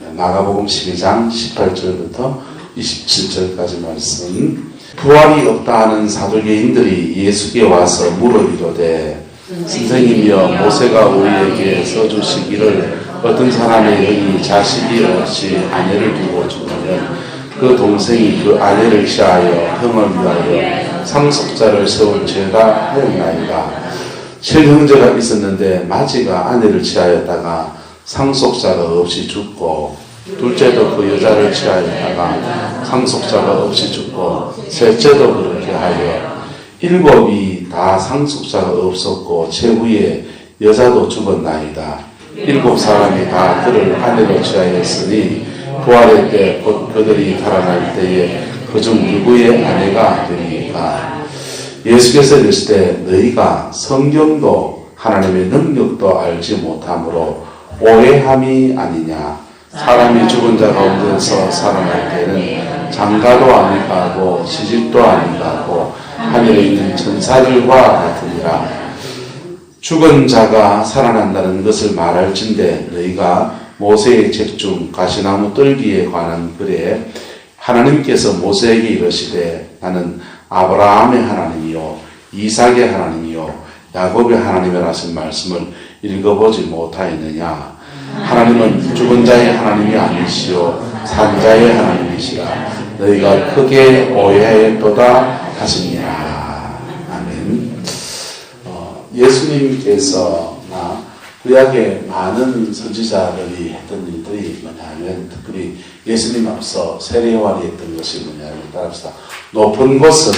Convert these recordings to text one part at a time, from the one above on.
마가복음 12장 18절부터 27절까지 말씀. 부활이 없다 하는 사두개인들이 예수께 와서 물으리로되 선생님이여 모세가 우리에게 써주시기를 어떤 사람의 영이 자식이 없이 아내를 두고 죽으면 그 동생이 그 아내를 취하여 형을 위하여 상속자를 세울 죄가 하였나이다. 칠형제가 있었는데 마지가 아내를 취하였다가 상속자가 없이 죽고 둘째도 그 여자를 취하였다가 상속자가 없이 죽고 셋째도 그렇게 하여 일곱이 다 상속자가 없었고 최후에 여자도 죽었나이다. 일곱 사람이 다 그를 아내로 취하였으니 부활의 때 곧 그들이 달아날 때에 그중 누구의 아내가 되리까? 예수께서 이르시되 너희가 성경도 하나님의 능력도 알지 못함으로 오해함이 아니냐. 사람이 죽은 자 가운데서 살아날 때는 장가도 아니가고 시집도 아니가고 하늘에 있는 천사들과 같으니라. 죽은 자가 살아난다는 것을 말할진대 너희가 모세의 책 중 가시나무 떨기에 관한 글에 하나님께서 모세에게 이르시되 나는 아브라함의 하나님이요 이삭의 하나님이요 야곱의 하나님이라 하신 말씀을 읽어보지 못하였느냐. 하나님은 죽은 자의 하나님이 아니시오 산 자의 하나님이시라. 너희가 크게 오해했도다 하시니라. 아멘. 예수님께서나 구약의 많은 선지자들이 했던 일들이 뭐냐면 특별히 예수님 앞서 세례요한이 했던 것이 뭐냐면 따라합시다. 높은 곳은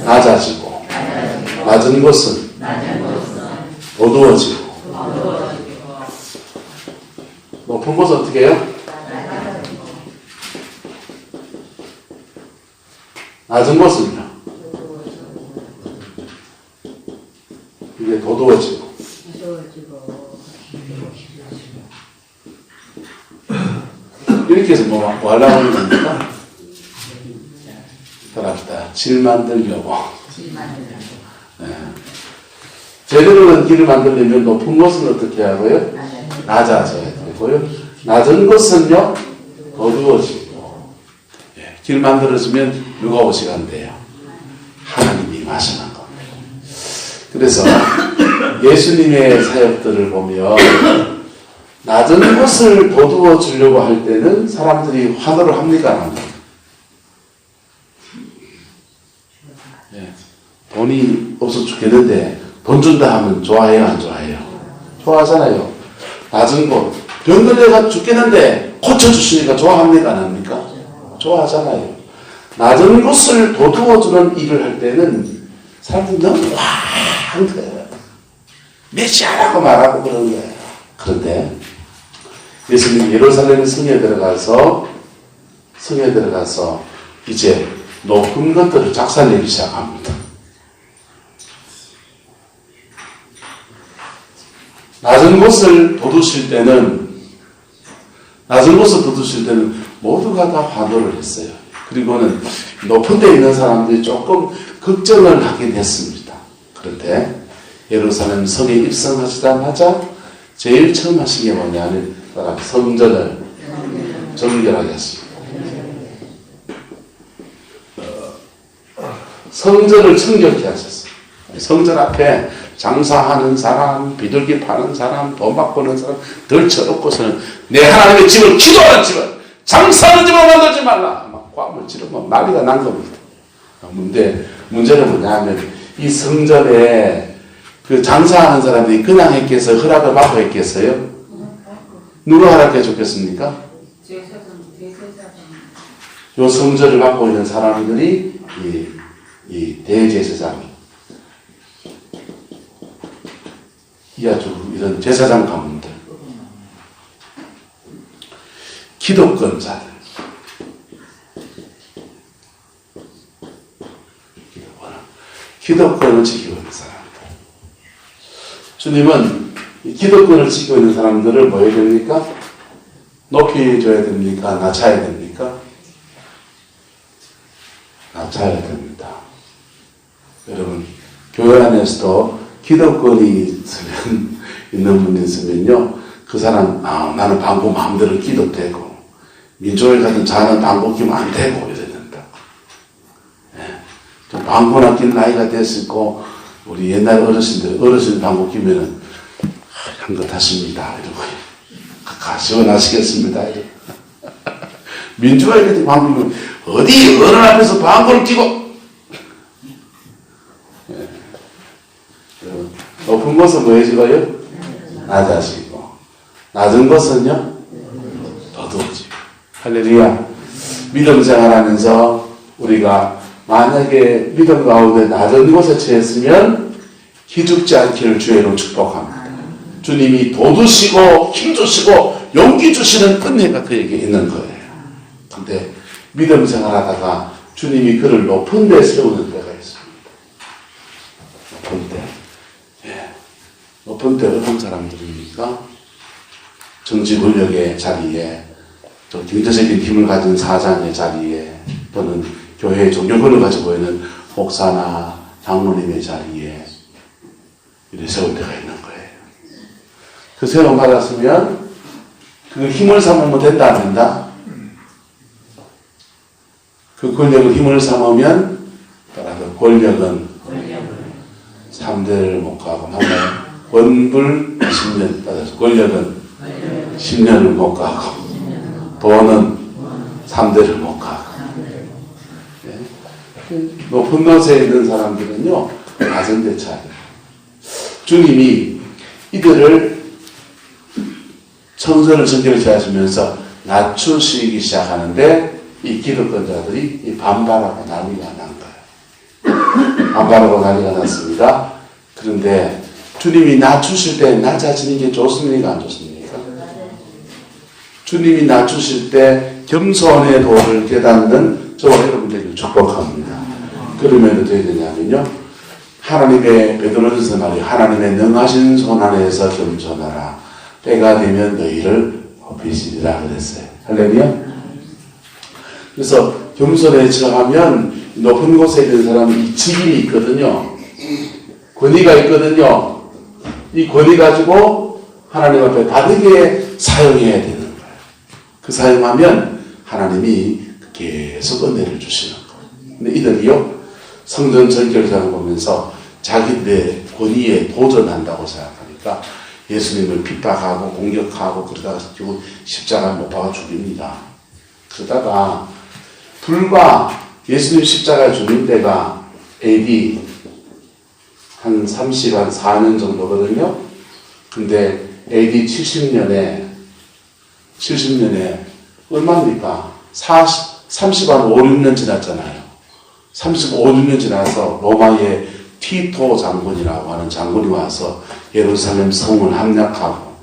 낮아지고 낮은 곳은 어두워지고. 높은 곳은 어떻게 해요? 낮은 곳은요? 이게 어두워지고. 이렇게 해서 뭐 하려고 하는 겁니까? 따라합시다. 질 만들려고. 네. 제대로 된 길을 만들려면 높은 곳은 어떻게 하고요? 낮아져야 되고요. 낮은 곳은요, 어두워지고. 예. 길 만들어지면 누가 오시간대요? 하나님이 임하시는 겁니다. 그래서 예수님의 사역들을 보면 낮은 곳을 도두어 주려고 할 때는 사람들이 환호를 합니까? 안 합니까? 예. 돈이 없어 죽겠는데 돈 준다 하면 좋아해요? 안 좋아해요? 좋아하잖아요. 낮은 곳. 병 걸려가 죽겠는데 고쳐주시니까 좋아합니까? 안 합니까? 좋아하잖아요. 낮은 곳을 도두어 주는 일을 할 때는 사람들이 너무 화한 거예요. 메시아라고 말하고 그러는 거예요. 그런데 예수님이 예루살렘 성에 들어가서 이제 높은 것들을 작살내기 시작합니다. 낮은 곳을 돋우실 때는 모두가 다 환호를 했어요. 그리고는 높은 데 있는 사람들이 조금 걱정을 하게 됐습니다. 그런데 예루살렘 성에 입성하시자마자 제일 처음 하신 게 뭐냐면 성전을 정결하게 했습니다. 성전을 청결케 하셨어요. 성전 앞에 장사하는 사람, 비둘기 파는 사람, 돈 바꾸는 사람 덜쳐놓고서는 내 하나님의 집을 기도하는 집을 장사하는 집을 만들지 말라. 막 꽉을 지르면 난리가 난 겁니다. 문제는 뭐냐면 이 성전에 그 장사하는 사람들이 그냥 했겠어요? 허락을 받고 했겠어요? 누가 허락해 줬겠습니까? 요 성전을 맡고 있는 사람들이 이 대제사장 이런 제사장 가문들, 기득권자들, 기득권을 지키고 있는 사람들. 주님은 기득권을 지키고 있는 사람들을 뭐 해야 됩니까? 높이 줘야 됩니까? 낮춰야 됩니까? 낮춰야 됩니다. 여러분, 교회 안에서도 기득권이 있는 분이 있으면요, 그 그 사람, 나는 방구 마음대로 끼도 되고, 민족에 가든 자는 방구 끼면 안 되고, 이래야 된다. 좀 방구나 낀 나이가 됐고, 우리 옛날 어르신 방구 끼면은, 한 것 하십니다. 이러고, 시원하시겠습니다. 이러고. 민주가 이렇게 방구 끼면, 어디 어른 앞에서 방구를 끼고, 높은 것은 뭐해지고요? 낮아지고. 낮은 것은요? 더더워지고. 할렐루야. 믿음 생활하면서 우리가 만약에 믿음 가운데 낮은 곳에 처했으면 기죽지 않기를 주의로 축복합니다. 주님이 도두시고 힘주시고 용기 주시는 은혜가 그에게 있는 거예요. 근데 믿음 생활하다가 주님이 그를 높은 데 세우는 때가 있습니다. 높은 때. 높은 때 어떤 사람들입니까? 정치 권력의 자리에, 또 경제적인 힘을 가진 사장의 자리에, 또는 교회의 종교권을 가지고 있는 목사나 장로님의 자리에 이렇게 세울 때가 있는 거예요. 그 세움 받았으면 그 힘을 삼으면 된다 안 된다? 그 권력을 힘을 삼으면 그 권력은 3대를 못 가고 한번 원불 10년 따라서 권력은 10년을 못 가고 돈은 3대를 못 가고 높은 곳에 있는 사람들은요 낮은 데 차요. 주님이 이들을 성전을 전기를 제하시면서 낮추시기 시작하는데 이 기득권자들이 이 반발하고 난리가 난 거예요. 반발하고 난리가 났습니다. 그런데 주님이 낮추실 때 낮아지는 게 좋습니까? 안 좋습니까? 주님이 낮추실 때 겸손의 도를 깨닫는 저와 여러분들을 축복합니다. 그러면 어떻게 되냐면요. 하나님의 베드로전서 말이 하나님의 능하신 손 안에서 겸손하라. 때가 되면 너희를 높이시리라 그랬어요. 할렐루야. 그래서 겸손에 처하면 높은 곳에 있는 사람은 직임이 있거든요. 권위가 있거든요. 이 권위 가지고 하나님 앞에 바르게 사용해야 되는 거예요. 그 사용하면 하나님이 계속 은혜를 주시는 거예요. 근데 이들이요, 성전 절결장을 보면서 자기들의 권위에 도전한다고 생각하니까 예수님을 핍박하고 공격하고 그러다가 결국 십자가 못 박아 죽입니다. 그러다가 불과 예수님 십자가에 죽는 때가 AD 한 4년 정도거든요. 근데 AD 70년에 얼마입니까? 35, 6년 지났잖아요. 35, 6년 지나서 로마의 티토 장군이라고 하는 장군이 와서 예루살렘 성을 함락하고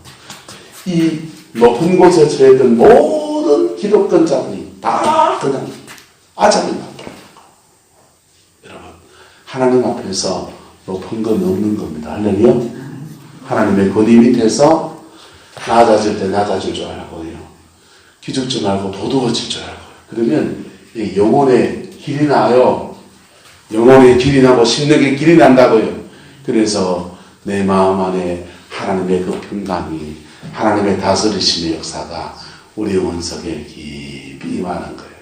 이 높은 곳에 처했던 모든 기독권자들이 다 그냥 아작이 나버려요. 여러분, 하나님 앞에서 높은 건 없는 겁니다. 할렐루야. 하나님의 권위 밑에서 낮아질 때 낮아질 줄 알고요. 기죽지 말고 도둑어질 줄 알고요. 그러면 이 영혼의 길이 나요. 영혼의 길이 나고 심령의 길이 난다고요. 그래서 내 마음 안에 하나님의 그 평강이, 하나님의 다스리심의 역사가 우리 영혼 속에 깊이 임하는 거예요.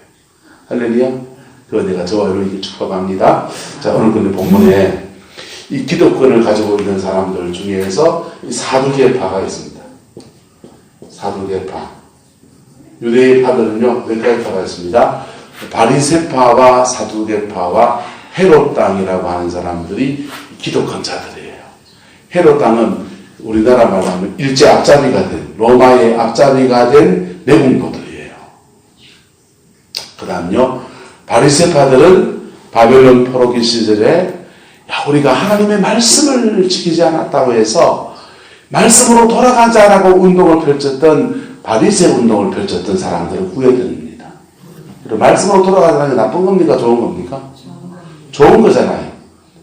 할렐루야. 그거 내가 저와 여러분에게 축복합니다. 자, 오늘 그 본문에 이 기독권을 가지고 있는 사람들 중에서 이 사두개파가 있습니다. 사두개파. 유대파들은요, 몇 가지 파가 있습니다. 바리새파와 사두개파와 헤롯 땅이라고 하는 사람들이 기독권자들이에요. 헤롯 땅은 우리나라 말로 하면 일제 앞잡이가 된, 로마의 앞잡이가 된 내국노들이에요. 그 다음요, 바리새파들은 바벨론 포로기 시절에 우리가 하나님의 말씀을 지키지 않았다고 해서 말씀으로 돌아가자라고 운동을 펼쳤던 바리새 운동을 펼쳤던 사람들을 구해드립니다. 말씀으로 돌아가자는 게 나쁜 겁니까? 좋은 겁니까? 좋은 거잖아요.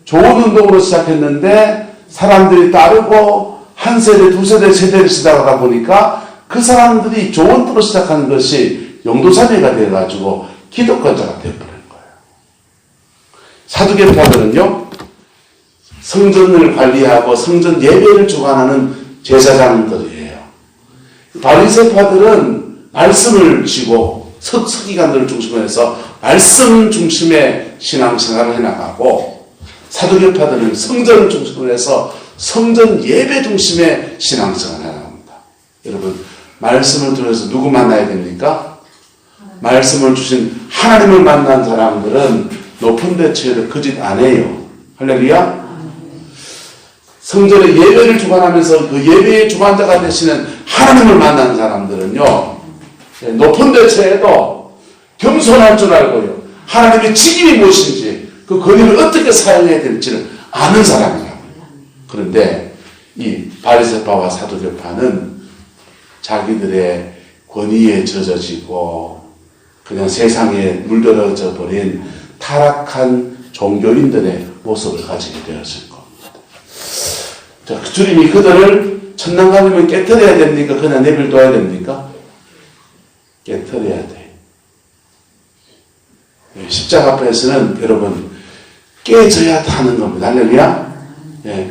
좋은 운동으로 시작했는데 사람들이 따르고 한 세대, 두 세대, 세대를 시작하다 보니까 그 사람들이 좋은 뜻으로 시작한 것이 영도자매가 되어가지고 기독권자가 되어버린 거예요. 사두개파들은요, 성전을 관리하고 성전 예배를 주관하는 제사장들이에요. 바리새파들은 말씀을 지고 서기관들을 중심으로 해서 말씀 중심의 신앙생활을 해나가고, 사두개파들은 성전을 중심으로 해서 성전 예배 중심의 신앙생활을 해나갑니다. 여러분, 말씀을 들어서 누구 만나야 됩니까? 말씀을 주신 하나님을 만난 사람들은 높은 데 처해도 거짓 안 해요. 할렐루야. 성전의 예배를 주관하면서 그 예배의 주관자가 되시는 하나님을 만난 사람들은요, 높은 데 처해도 겸손할 줄 알고요, 하나님의 직임이 무엇인지 그 권위를 어떻게 사용해야 될지를 아는 사람이라고요. 그런데 이 바리새파와 사두개파는 자기들의 권위에 젖어지고 그냥 세상에 물들어져 버린 타락한 종교인들의 모습을 가지게 되었을 겁니다. 자, 주님이 그들을 천당 가려면 깨뜨려야 됩니까? 그냥 내버려둬야 됩니까? 깨뜨려야 돼. 십자가 앞에서는 여러분 깨져야 하는 겁니다. 할렐루야. 예.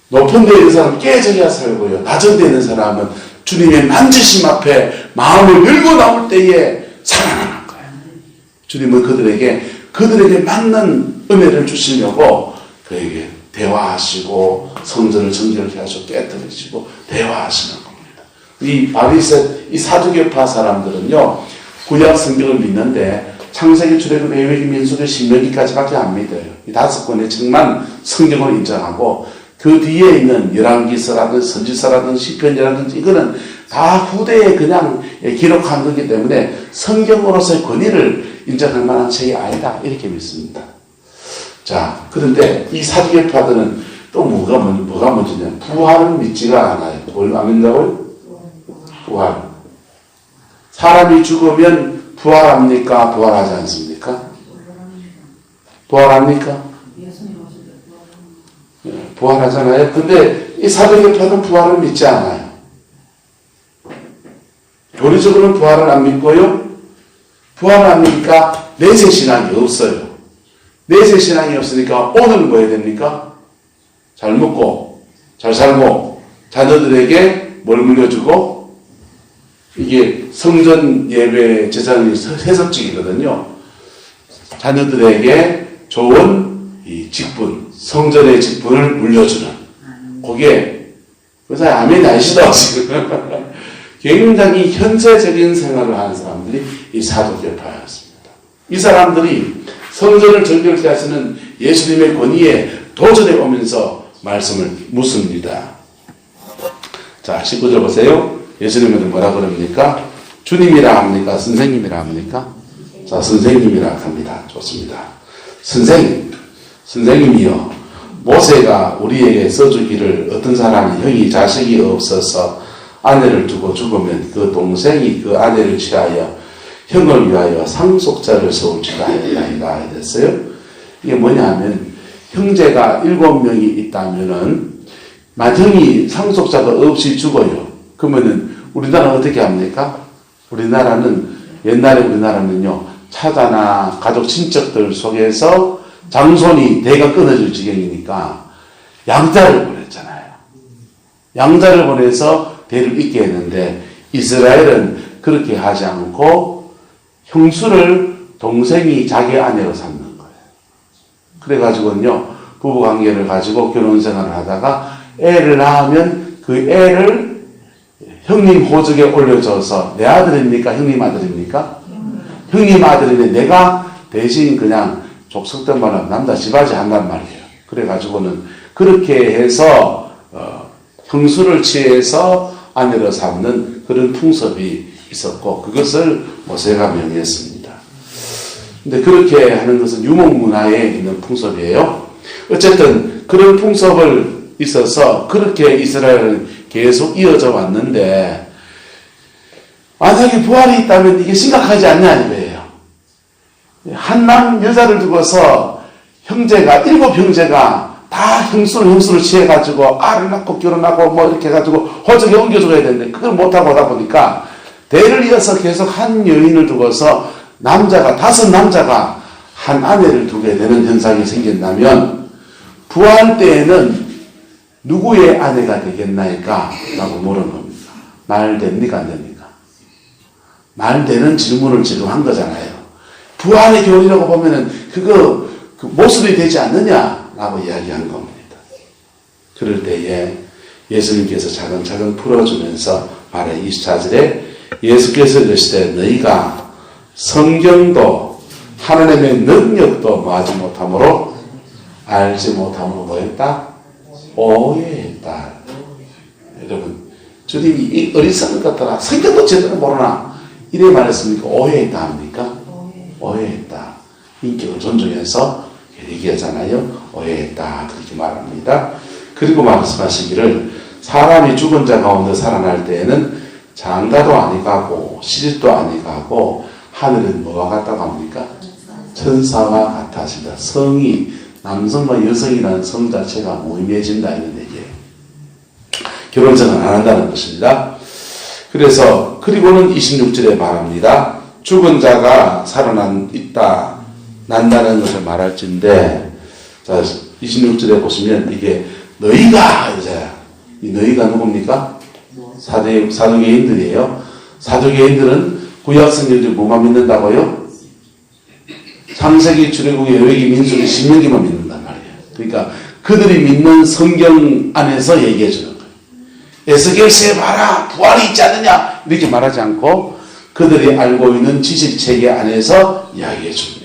높은 데 있는 사람은 깨져야 살고요, 낮은 데 있는 사람은 주님의 만지심 앞에 마음을 열고 나올 때에 살아나는 거예요. 주님은 그들에게 맞는 은혜를 주시려고 그에게 대화하시고 성전을 정결케 하시고 깨뜨리시고 대화하시는 겁니다. 이 사두개파 사람들은요, 구약 성경을 믿는데 창세기, 출애굽, 레위기, 민수기, 신명기까지밖에 안 믿어요. 이 5권의 책만 성경을 인정하고 그 뒤에 있는 열왕기서라든지 선지서라든지 시편이라든지 이거는 다 후대에 그냥 기록한 거기 때문에 성경으로서의 권위를 인정할 만한 책이 아니다, 이렇게 믿습니다. 자, 그런데 이 사두개파들은 또 뭐가 문제냐? 부활은 믿지가 않아요. 뭘 안 믿는다고요? 부활. 사람이 죽으면 부활합니까? 부활하지 않습니까? 부활합니까? 부활하잖아요. 근데 이 사두개파는 부활을 믿지 않아요. 교리적으로는 부활을 안 믿고요, 부활을 안 믿으니까 내세신앙이 없어요. 내세신앙이 없으니까 오늘 뭐 해야 됩니까? 잘 먹고 잘 살고 자녀들에게 뭘 물려주고, 이게 성전 예배 제사는 해석직이거든요. 자녀들에게 좋은 이 직분, 성전의 직분을 물려주는, 그게 그 사람 아멘이 아니시다 지금. 굉장히 현세적인 생활을 하는 사람들이 이 사두개파였습니다. 이 사람들이 성전을 정결케 하시는 예수님의 권위에 도전해 오면서 말씀을 묻습니다. 자, 19절 보세요. 예수님은 뭐라 그럽니까? 주님이라 합니까? 선생님이라 합니까? 자, 선생님이라 합니다. 좋습니다. 선생님이요, 모세가 우리에게 써주기를 어떤 사람이 형이 자식이 없어서 아내를 두고 죽으면 그 동생이 그 아내를 취하여 형을 위하여 상속자를 세울지라 하였다 했어요. 이게 뭐냐면, 형제가 7명이 있다면은 형이 상속자가 없이 죽어요. 그러면은 우리나라는 어떻게 합니까? 옛날에 우리나라는요, 차자나 가족 친척들 속에서 장손이 대가 끊어질 지경이니까 양자를 보냈잖아요. 양자를 보내서 대를 잇게 했는데, 이스라엘은 그렇게 하지 않고 형수를 동생이 자기 아내로 삼는 거예요. 그래가지고는요, 부부관계를 가지고 결혼생활을 하다가 애를 낳으면 그 애를 형님 호적에 올려줘서, 내 아들입니까? 형님 아들입니까? 형님 아들인데 내가 대신 그냥 족속된 말로 남자 집아지 한단 말이에요. 그래가지고는 그렇게 해서 형수를 취해서 아내로 삼는 그런 풍습이 있었고, 그것을 모세가 명했습니다. 근데 그렇게 하는 것은 유목문화에 있는 풍습이에요. 어쨌든 그런 풍습을 있어서 그렇게 이스라엘은 계속 이어져 왔는데, 만약에 부활이 있다면 이게 심각하지 않냐 이거예요. 한 여자를 두고서 형제가 7형제가 다 형수를 취해가지고 알을 낳고 결혼하고 뭐 이렇게 해가지고 호적에 옮겨줘야 되는데 그걸 못하고 하다 보니까 대를 이어서 계속 한 여인을 두고서 5남자가 한 아내를 두게 되는 현상이 생긴다면, 부활 때에는 누구의 아내가 되겠나이까? 라고 물은 겁니다. 말 됩니까? 안 됩니까? 말 되는 질문을 지금 한 거잖아요. 부활의 교리라고 보면은 그거 그 모습이 되지 않느냐라고 이야기한 겁니다. 그럴 때에 예수님께서 차근차근 풀어주면서 말해 24절에 예수께서 이르시되 너희가 성경도 하나님의 능력도 뭐하지 못함으로 알지 못함으로 뭐했다? 오해했다. 여러분 주님이 이 어리석은 것들아 성경도 제대로 모르나 이래 말했습니까? 오해했다 합니까? 오해했다. 인격을 존중해서 얘기하잖아요. 오해했다 그렇게 말합니다. 그리고 말씀하시기를 사람이 죽은 자 가운데 살아날 때에는 장가도 아니 가고 시집도 아니 가고 하늘은 뭐와 같다고 합니까? 천사와 같아진다. 성이 남성과 여성이라는 성 자체가 모임해진다 이런 얘기예요. 결혼생활 안 한다는 것입니다. 그래서 그리고는 26절에 말합니다. 죽은 자가 살아난다 난다는 것을 말할진데 자 26절에 보시면 이게 너희가 이제 이 너희가 누굽니까? 사두개인들이에요. 사두개인들은 구약 성경을 뭐만 믿는다고요? 창세기, 출애굽기, 레위기, 민수기, 신명기만 믿는단 말이에요. 그러니까 그들이 믿는 성경 안에서 얘기해 주는 거예요. 에스겔서에 봐라 부활이 있지 않느냐 이렇게 말하지 않고 그들이 알고 있는 지식체계 안에서 이야기해 줍니다.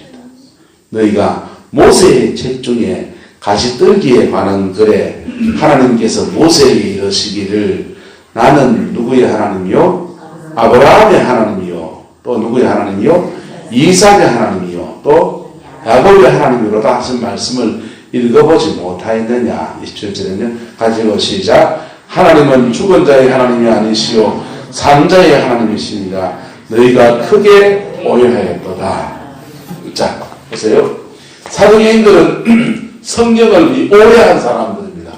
너희가 모세의 책 중에 가시떨기에 관한 글에 하나님께서 모세에게 이르시기를 나는 누구의 하나님이요? 아브라함의 하나님이요. 또 누구의 하나님이요? 이삭의 하나님이요. 또 야곱의 하나님이로다 하신 말씀을 읽어보지 못하였느냐. 27절에는 가지고 시작. 하나님은 죽은 자의 하나님이 아니시요 산 자의 하나님이십니다. 너희가 크게 오해하였도다. 자 보세요. 사도계인들은 성경을 오해한 사람들입니다.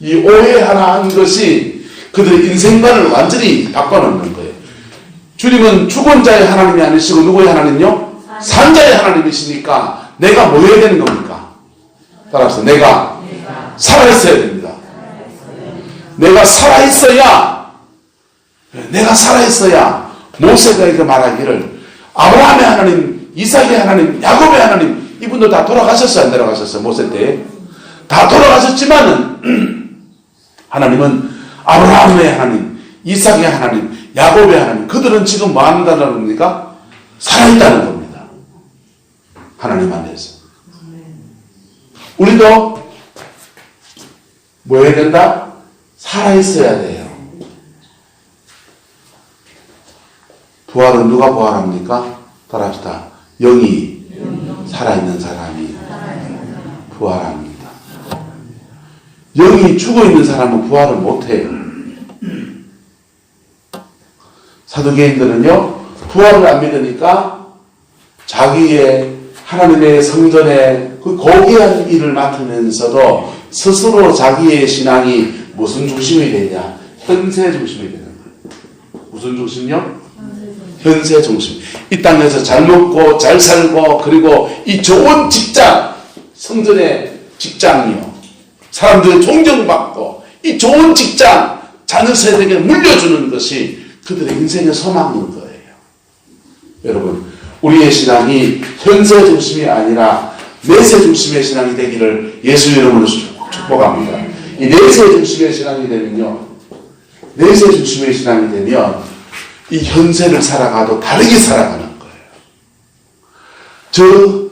이 오해하는 것이 그들의 인생관을 완전히 바꿔놓는 거예요. 주님은 죽은 자의 하나님이 아니시고 누구의 하나님요? 산 자의 하나님이시니까 내가 뭐 해야 되는 겁니까? 따라서 내가 살아있어야 됩니다. 내가 살아있어야 모세가 이렇게 말하기를 아브라함의 하나님, 이삭의 하나님, 야곱의 하나님 이분들 다 돌아가셨어요? 안 돌아가셨어요? 모세 때 다 돌아가셨지만은 하나님은 아브라함의 하나님, 이삭의 하나님, 야곱의 하나님 그들은 지금 뭐 한다는 겁니까? 살아있다는 겁니다. 하나님 안에서 우리도 뭐 해야 된다? 살아있어야 돼요. 부활은 누가 부활합니까? 따라합시다. 영이 살아있는 사람이 부활합니다. 영이 죽어있는 사람은 부활을 못해요. 사두개인들은요 부활을 안 믿으니까 자기의 하나님의 성전에 그 고귀한 일을 맡으면서도 스스로 자기의 신앙이 무슨 중심이 되냐? 현세 중심이 되는 거예요. 무슨 중심이요? 현세 중심. 이 땅에서 잘 먹고 잘 살고 그리고 이 좋은 직장, 성전의 직장이요. 사람들의 존경받고 이 좋은 직장, 자녀 세대에게 물려주는 것이 그들의 인생의 소망인 거예요. 여러분, 우리의 신앙이 현세 중심이 아니라 내세 중심의 신앙이 되기를 예수 이름으로 축복합니다. 이 내세 중심의 신앙이 되면요. 내세 중심의 신앙이 되면 이 현세를 살아가도 다르게 살아가는 거예요. 저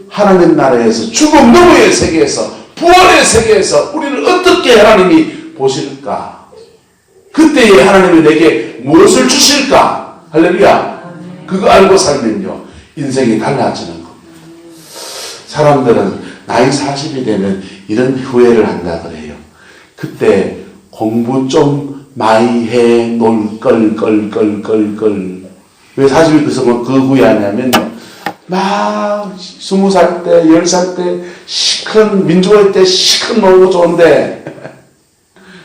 하나님 나라에서 죽음 너머의 세계에서 부활의 세계에서 우리를 어떻게 하나님이 보실까? 그때에 하나님이 내게 무엇을 주실까? 할렐루야. 그거 알고 살면요. 인생이 달라지는 겁니다. 사람들은 나이 40이 되면 이런 후회를 한다 그래요. 그때 공부 좀 많이 해 놀 걸. 왜 40이 돼서 그 후회하냐면요. 막 20살 때, 10살 때 시큰 민주화할 때 시큰 놀고 좋은데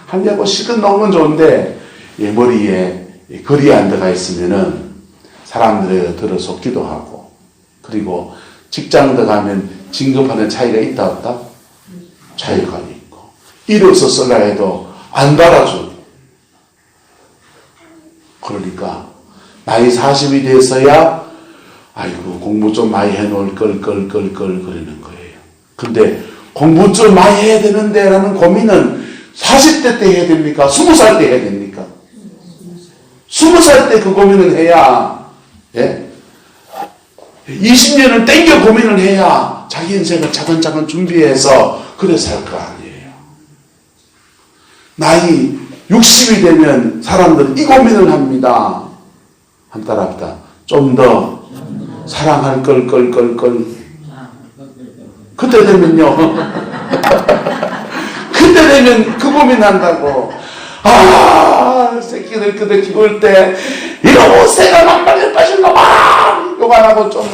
하려고 시큰 놀면 좋은데 머리에 거리에 앉아가 있으면은 사람들에 들어 속기도 하고 그리고 직장 들어가면 진급하는 차이가 있다 없다? 차이가 있고 이력서 쓰려 해도 안 달아주고 그러니까 나이 40이 돼서야 아이고 공부 좀 많이 해놓을 걸 그러는 거예요. 근데 공부 좀 많이 해야 되는데 라는 고민은 40대 때 해야 됩니까? 20살 때 해야 됩니까? 20살 때 그 고민을 해야, 예? 20년을 땡겨 고민을 해야 자기 인생을 차근차근 준비해서 그래 살 거 아니에요. 나이 60이 되면 사람들은 이 고민을 합니다. 한 따라합니다. 좀 더 사랑할 걸. 그때 되면요. 그때 되면 그 고민한다고. 아, 새끼들 그때 키울 때 이러고 새가 만발에 빠진 놈아! 욕 안 하고 좀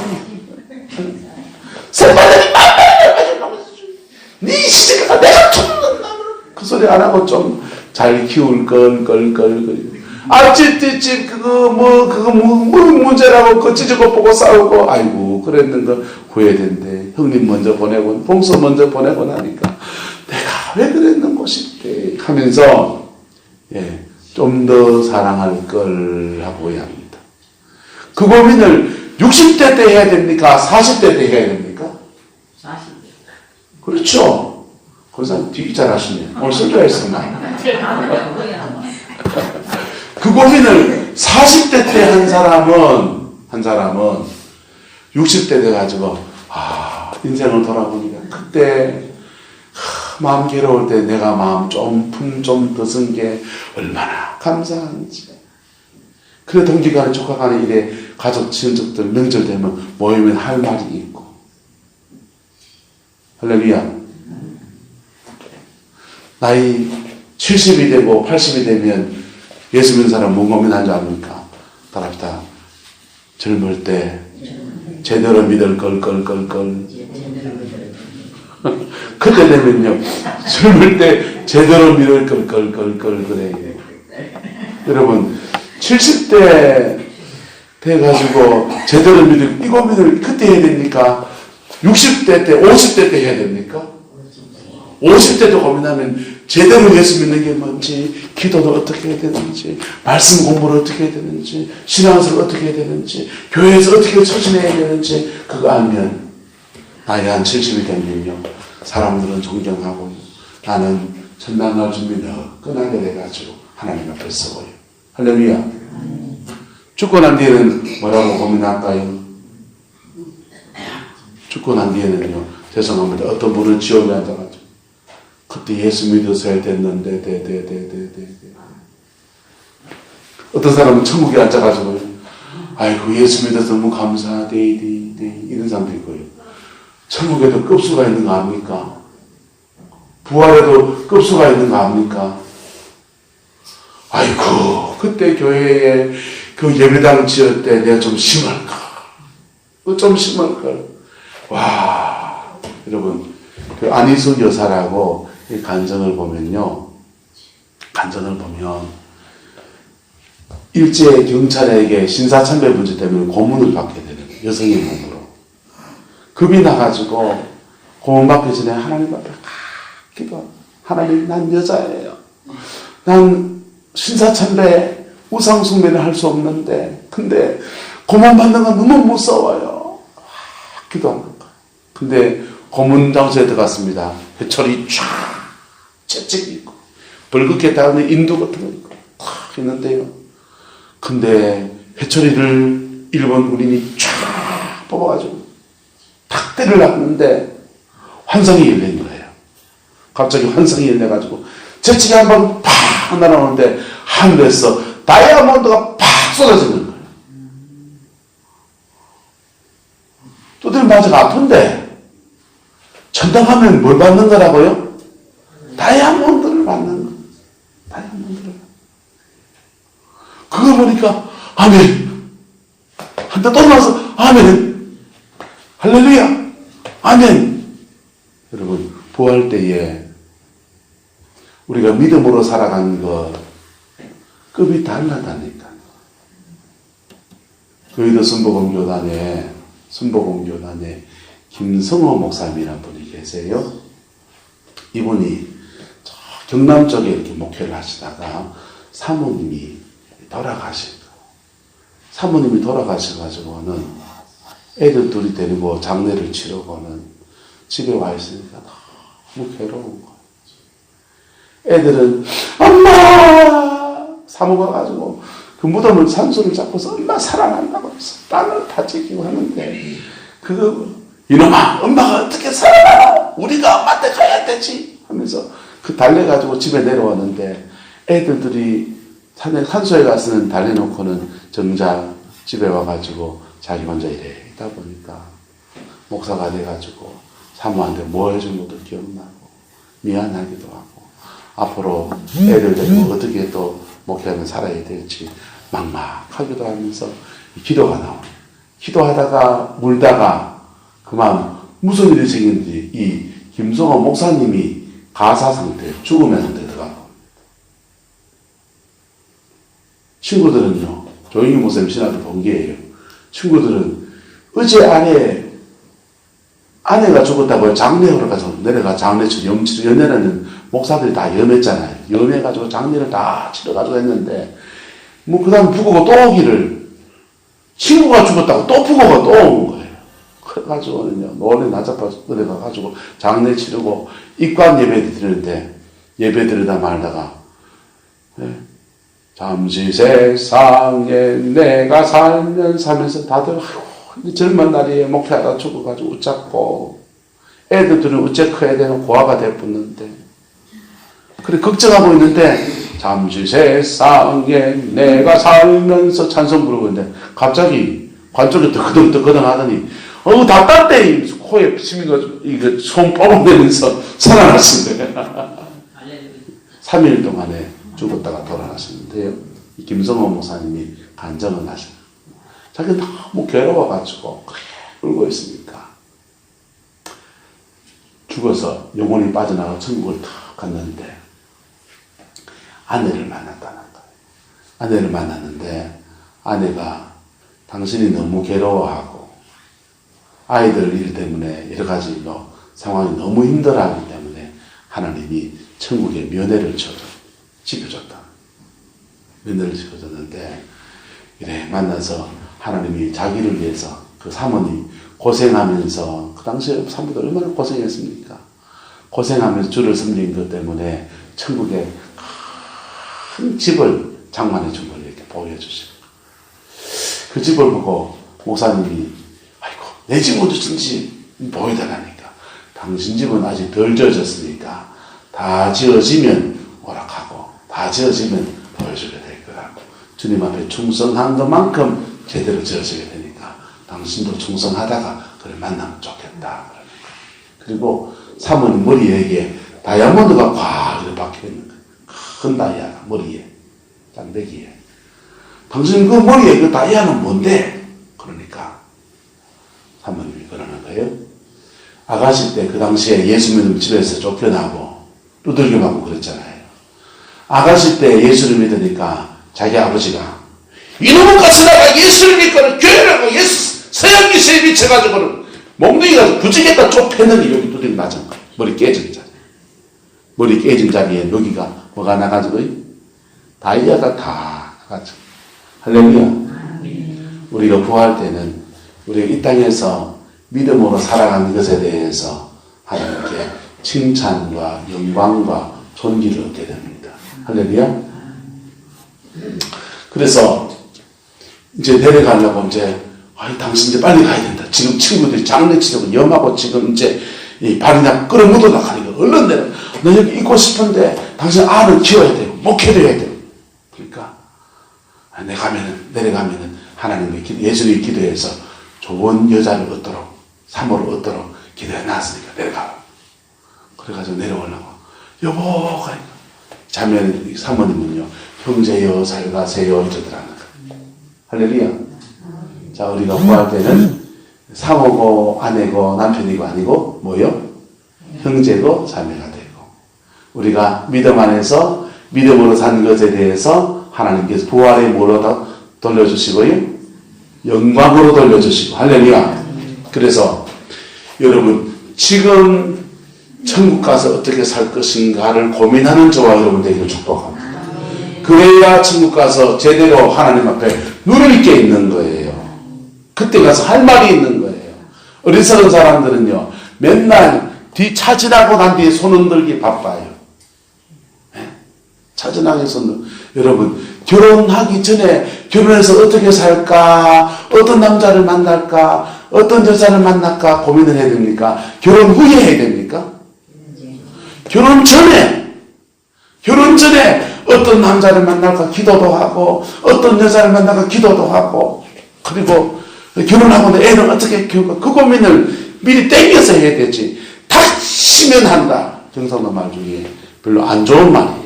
새바닥이 만발에 빠진 놈아! 네 시집가서 내가 죽는다! 그 소리 안 하고 좀 잘 키울 걸. 아, 그거 문제라고 그 찌질거 보고 싸우고, 아이고, 그랬는 거 후회된대. 형님 먼저 보내고, 봉서 먼저 보내고 나니까, 내가 왜 그랬는 것일까 하면서, 예, 좀 더 사랑할 걸 하고 해야 합니다. 그 고민을 60대 때 해야 됩니까? 40대 때 해야 됩니까? 40대. 그렇죠. 그 사람 되게 잘하시네. 오늘 설교했었나? 그 고민을 40대 때 한 사람은 60대 돼가지고, 인생을 돌아보니까 그때, 마음 괴로울 때 내가 마음 품 좀 더 쓴 게 얼마나 감사한지. 그래, 동기간에 조카간에 이래 가족, 친척들 명절 되면 모이면 할 말이 있고. 할렐루야. 나이 70이 되고 80이 되면 예수 믿는 사람 뭔 고민하는 줄 아닙니까? 따라합시다. 젊을 때 제대로 믿을 걸. 그때 되면요. 젊을 때 제대로 믿을 걸 그래. 여러분 70대 돼가지고 제대로 믿을 이 고민을 그때 해야 됩니까? 60대 때 50대 때 해야 됩니까? 50대도 고민하면 제대로 예수 믿는 게 뭔지, 기도를 어떻게 해야 되는지, 말씀 공부를 어떻게 해야 되는지, 신앙생활을 어떻게 해야 되는지, 교회에서 어떻게 처신해야 되는지 그거 알면 나이 한 70이 되면요 사람들은 존경하고 나는 천당 갈 준비 너끈하게 돼가지고 하나님 앞에 서고요. 할렐루야. 죽고 난 뒤에는 뭐라고 고민할까요? 죽고 난 뒤에는요, 죄송합니다. 어떤 분은 지옥에 앉아가지고 그때 예수 믿어서야 됐는데, 어떤 사람은 천국에 앉아가지고, 아이고, 예수 믿어서 너무 감사하대, 이런 사람도 있고요. 천국에도 급수가 있는 거 압니까? 부활에도 급수가 있는 거 압니까? 아이고, 그때 교회에 그 예배당 지을 때 내가 좀 심할까? 좀 심할걸? 와, 여러분, 그 안희숙 여사라고 이 간증을 보면 일제 경찰에게 신사참배 문제 때문에 고문을 받게 되는 거예요. 여성의 몸으로. 급이 나가지고 고문 받기 전에 하나님 앞에 기도하고, 하나님, 난 여자예요. 난 신사참배 우상숭배를 할 수 없는데, 근데 고문 받는 건 너무 무서워요. 기도하는 거예요. 근데 고문 장소에 들어갔습니다. 회초리 쫙 채찍이 있고 벌겋게 닿는 인두 같은 거 있고 탁 있는데요. 근데 회초리를 일본 군인이 쫙 뽑아가지고 탁 때리려고 하는데 환상이 열린 거예요. 갑자기 환상이 열려가지고 채찍이 한번 팍 날아오는데 하늘에서 다이아몬드가 팍 쏟아지는 거예요. 두드려 맞아가 아픈데 천당 가면 뭘 받는 거라고요? 다이아몬드를 받는 거. 다이아몬드를. 그거 보니까 아멘. 한때 또 나와서 아멘. 할렐루야. 아멘. 여러분, 부활 때에 우리가 믿음으로 살아가는 것 급이 달라다니까. 여의도 순복음교단에 김성호 목사님이라는 분이 계세요. 이분이 경남 쪽에 이렇게 목회를 하시다가 사모님이 돌아가신 거예요. 사모님이 돌아가셔가지고는 애들 둘이 데리고 장례를 치르고는 집에 와 있으니까 너무 괴로운 거예요. 애들은 엄마 사모가 가지고 그 무덤을 산소를 잡고서 엄마 사랑한다고 해서 땅을 다 지키고 하는데 이놈아 엄마가 어떻게 살아나 우리가 엄마한테 가야 되지 하면서 그 달래가지고 집에 내려왔는데 애들들이 산소에 가서는 달래놓고는 정작 집에 와가지고 자기 혼자 이래 있다 보니까 목사가 돼가지고 사모한테 뭐 해준 것도 기억나고 미안하기도 하고 앞으로 애들 데리고 어떻게 또 목회하면 살아야 될지 막막하기도 하면서 기도가 나와요. 기도하다가 울다가 그만 무슨 일이 생겼는지 이 김성호 목사님이 가사 상태, 죽음의 상태에 들어가고 친구들은요, 조영희 목사님 신학교 동기예요. 친구들은 어제 아내가 죽었다고 장례하러 가서 내려가 장례 치료, 연애는 목사들이 다 염했잖아요. 염해가지고 장례를 다 치러가지고 했는데, 뭐, 그 다음 부고가 또 오기를, 친구가 죽었다고 또 부고가 또 온 거예요. 그래가지고는요, 노래 낮아서 내려가가지고 장례 치르고 입관 예배 드리는데, 예배 드리다 말다가, 잠시 세상에 내가 살면서 하면서 다들, 젊은 날에 목회하다 죽어가지고 웃잡고, 애들들은 어째 커야 되는 고아가 돼붙는데, 그래, 걱정하고 있는데, 잠시 세상에 내가 살면서 찬송 부르고 있는데, 갑자기 관쪽에 뜨거덩뜨거덩 하더니, 답답대! 코에 이거 손 뻐근대면서 살아났은 거예요. 3일 동안에 죽었다가 돌아가셨는데요. 김성호 목사님이 간증을 하셨어요. 자기는 너무 괴로워가지고, 울고 있으니까. 죽어서 영혼이 빠져나가 천국을 탁 갔는데, 아내를 만났다는 거예요. 아내를 만났는데 아내가 당신이 너무 괴로워하고 아이들 일 때문에 여러 가지 상황이 너무 힘들어하기 때문에 하나님이 천국에 면회를 지켜줬다. 면회를 지켜줬는데 이래 만나서 하나님이 자기를 위해서 그 사모님 고생하면서 그 당시에 사모들 얼마나 고생했습니까? 고생하면서 주를 섬긴 것 때문에 천국에 큰 집을 장만해 준 걸 이렇게 보여주시고 그 집을 보고 목사님이 아이고 내 집 어디든지 보여달라니까 당신 집은 아직 덜 지어졌으니까 다 지어지면 오락하고 다 지어지면 보여주게 될 거라고 주님 앞에 충성한 것만큼 제대로 지어지게 되니까 당신도 충성하다가 그를 만나면 좋겠다. 그리고 사모님 머리에 다이아몬드가 꽉 이렇게 박혀있는 거예요. 큰 다이아가 머리에, 짱배기에. 당신 그 머리에 그 다이아는 뭔데? 그러니까 사모님이 그러는 거예요. 아가씨 때 그 당시에 예수 믿으면 집에서 쫓겨나고 두들겨 맞고 그랬잖아요. 아가씨 때 예수를 믿으니까 자기 아버지가 이놈의 가스다가 예수를 믿고는 교회라고 예수 서양기세에 미쳐가지고는 몽둥이가 부지겠다 좁혔는데 여기 두들겨 맞은 거예요. 머리 깨진 자리. 머리 깨진 자리에 여기가 뭐가 나가지고 다이아가 다 나가지고 할렐루야. 우리가 구할 때는 우리가 이 땅에서 믿음으로 살아가는 것에 대해서 하나님께 칭찬과 영광과 존귀를 얻게 됩니다. 할렐루야. 그래서 이제 내려가려고 이제 당신 이제 빨리 가야 된다. 지금 친구들이 장례 치르고 염하고 지금 이제 이 발이나 끌어묻어라 하니까 얼른 내려. 너 여기 있고 싶은데 당신 아를 키워야 되고 목회해야 되고. 그러니까 내려가면은 하나님의 예수님이 기도해서 좋은 여자를 얻도록 사모를 얻도록 기도해 놨으니까 내려가. 그래가지고 내려오려고 여보 자면 사모님은요 형제여 잘 가세요 이러더라는 거예요. 할렐루야. 자 우리가 구할 때는 사모고 아내고 남편이고 아니고 뭐요? 형제고 자매가 되고 우리가 믿음 안에서 믿음으로 산 것에 대해서 하나님께서 부활의 뭐로 돌려주시고요 영광으로 돌려주시고 할렐루야. 그래서 여러분 지금 천국 가서 어떻게 살 것인가를 고민하는 저와 여러분 되기를 축복합니다. 그래야 천국 가서 제대로 하나님 앞에 누릴 게 있는 거예요. 그때 가서 할 말이 있는 거예요. 어리석은 사람들은요, 맨날 차지나고 난 뒤에 손 흔들기 바빠요. 네? 차지나게 여러분, 결혼하기 전에 결혼해서 어떻게 살까, 어떤 남자를 만날까, 어떤 여자를 만날까 고민을 해야 됩니까? 결혼 후에 해야 됩니까? 결혼 전에 어떤 남자를 만날까 기도도 하고, 어떤 여자를 만날까 기도도 하고, 그리고 결혼하고 애는 어떻게 키울까, 그 고민을 미리 땡겨서 해야 되지. 닥치면 한다. 경상도 말 중에 별로 안 좋은 말이에요.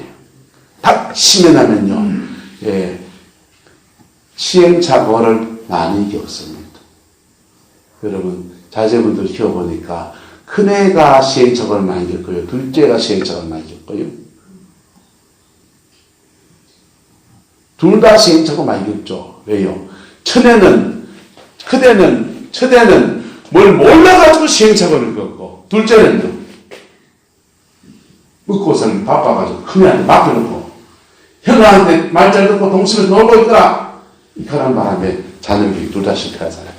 닥치면 하면요, 예, 시행착오를 많이 겪습니다. 여러분, 자제분들 키워보니까 큰애가 시행착오를 많이 겪어요. 둘째가 시행착오를 많이 겪어요. 둘 다 시행착오 많이 겪죠. 왜요? 첫애는 뭘 몰라가지고 시행착오를 겪고, 둘째는요, 먹고 살기 바빠가지고 큰애한테 맡겨놓고, 형아한테 말 잘 듣고 동심에서 놀고 있더라. 이런 바람에 자녀들이 둘 다 실패하잖아요.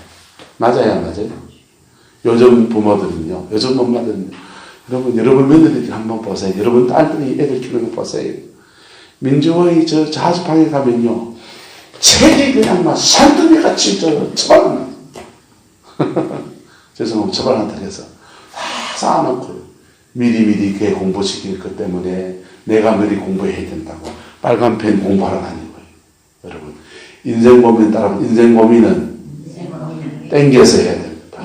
맞아요, 안 맞아요? 요즘 부모들은요, 요즘 엄마들은요, 여러분 며느리들 한번 보세요. 여러분 딸들이 애들 키우는 거 보세요. 민주호의 저 자습방에 가면요, 책이 그냥 막 산더미 같이 처벌한다. 죄송합니다. 처벌한다 해서 다 쌓아놓고 미리 걔 공부시킬 것 때문에 내가 미리 공부해야 된다고 빨간 펜 공부하러 다니는 거예요. 여러분, 인생 고민 따라서 인생 고민은 땡겨서 해야 됩니다.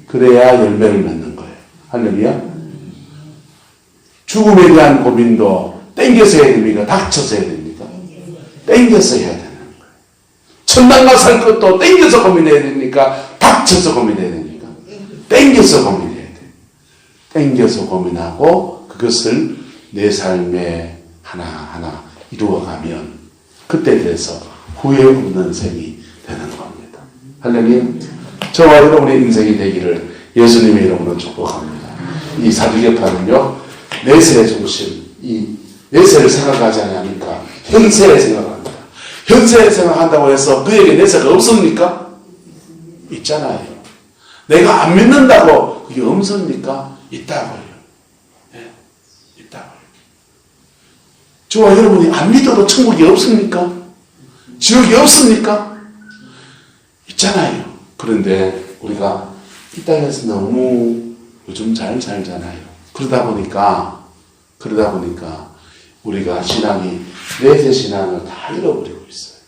그래야 열매를 맺는 거예요. 할렐루야. 죽음에 대한 고민도 땡겨서 해야 됩니까? 닥쳐서 해야 됩니까? 땡겨서 해야 되는 거예요. 천당과 살 것도 땡겨서 고민해야 됩니까? 닥쳐서 고민해야 됩니까? 땡겨서 고민해야 돼요. 땡겨서 고민하고 그것을 내 삶에 하나하나 이루어가면 그때 돼서 후회 없는 생이 되는 겁니다. 할렐루야. 저와 여러분의 인생이 되기를 예수님의 이름으로 축복합니다. 이 사두개파는요, 내세의 중심, 이 내세를 생각하지 않으니까 현세를 생각합니다. 현세를 생각한다고 해서 그에게 내세가 없습니까? 있잖아요. 내가 안 믿는다고 그게 없습니까? 있다고요. 네, 있다고요. 저와 여러분이 안 믿어도 천국이 없습니까? 지옥이 없습니까? 있잖아요. 그런데 우리가 이 땅에서 너무 요즘 잘 살잖아요. 그러다 보니까 우리가 신앙이 내세 신앙을 다 잃어버리고 있어요.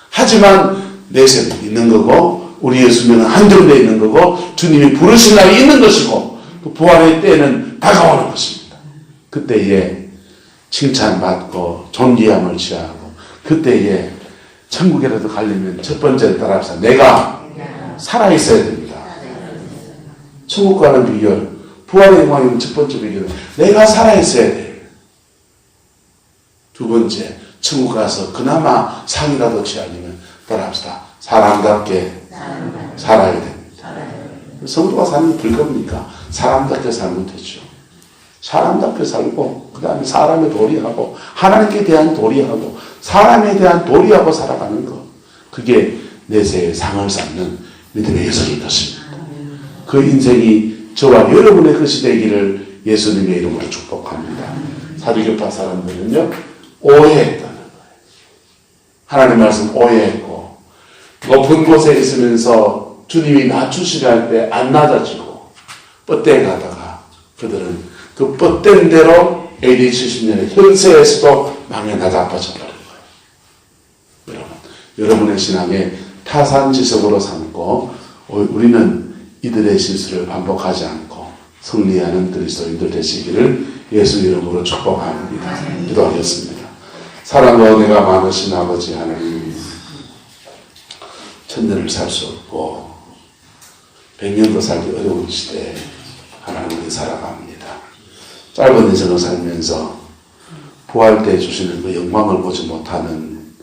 하지만 내세는 있는 거고 우리의 수명은 한정되어 있는 거고 주님이 부르신 날이 있는 것이고 그 부활의 때는 다가오는 것입니다. 그때에 칭찬받고 존귀함을 취하고 그때에 천국에라도 가려면 첫 번째로 따라합시다. 내가 살아있어야 됩니다. 천국 가는 비결, 부활의 영광의 첫 번째 비결은 내가 살아있어야 돼요. 두 번째, 천국 가서 그나마 상이라도 취하려면 따라합시다. 사람답게 살아야 됩니다. 성도가 사는 게 불겁니까? 사람답게 살면 되죠. 사람답게 살고 그 다음에 사람의 도리하고 하나님께 대한 도리하고 사람에 대한 도리하고 살아가는 것, 그게 내세의 상을 쌓는 믿음의 여정인 것입니다. 그 인생이 저와 여러분의 것이 되기를 예수님의 이름으로 축복합니다. 사두개파 사람들은요, 오해했다는 거예요. 하나님 말씀 오해했고 높은 곳에 있으면서 주님이 낮추시려 할 때 안 낮아지고 뻗대 가다가 그들은 그 뻗댄 대로 AD 70년의 현세에서도 망에 나자빠져 버린 거예요. 여러분의 신앙에 타산지석으로 삼고 우리는 이들의 실수를 반복하지 않고 승리하는 그리스도인들 되시기를 예수 이름으로 축복합니다. 기도하겠습니다. 사랑과 은혜가 많으신 아버지 하나님, 천년을 살 수 없고 100년도 살기 어려운 시대에 하나님이 살아갑니다. 짧은 인생을 살면서 부활 때 주시는 그 영광을 보지 못하는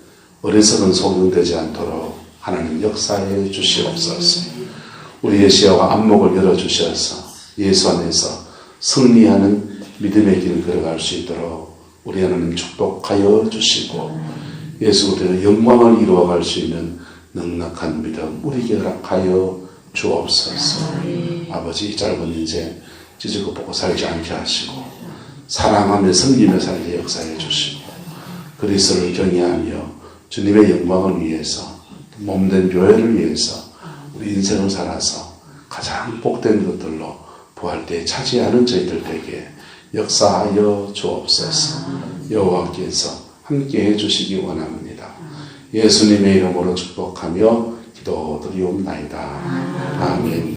어리석은 소명되지 않도록 하나님 역사해 주시옵소서. 우리의 시야와 안목을 열어주셔서 예수 안에서 승리하는 믿음의 길을 걸어갈 수 있도록 우리 하나님 축복하여 주시고 예수 그리스도의 영광을 이루어갈 수 있는 넉넉한 믿음 우리에게 허락하여 주옵소서. 아버지 이 짧은 인생 찢고 보고 살지 않게 하시고 사랑하며 섬기며 살게 역사해 주시고 그리스도를 경외하며 주님의 영광을 위해서 몸된 교회를 위해서 우리 인생을 살아서 가장 복된 것들로 부활 때 차지하는 저희들에게 역사하여 주옵소서. 여호와께서 함께해 주시기 원합니다. 예수님의 이름으로 축복하며 기도드리옵나이다. 아멘.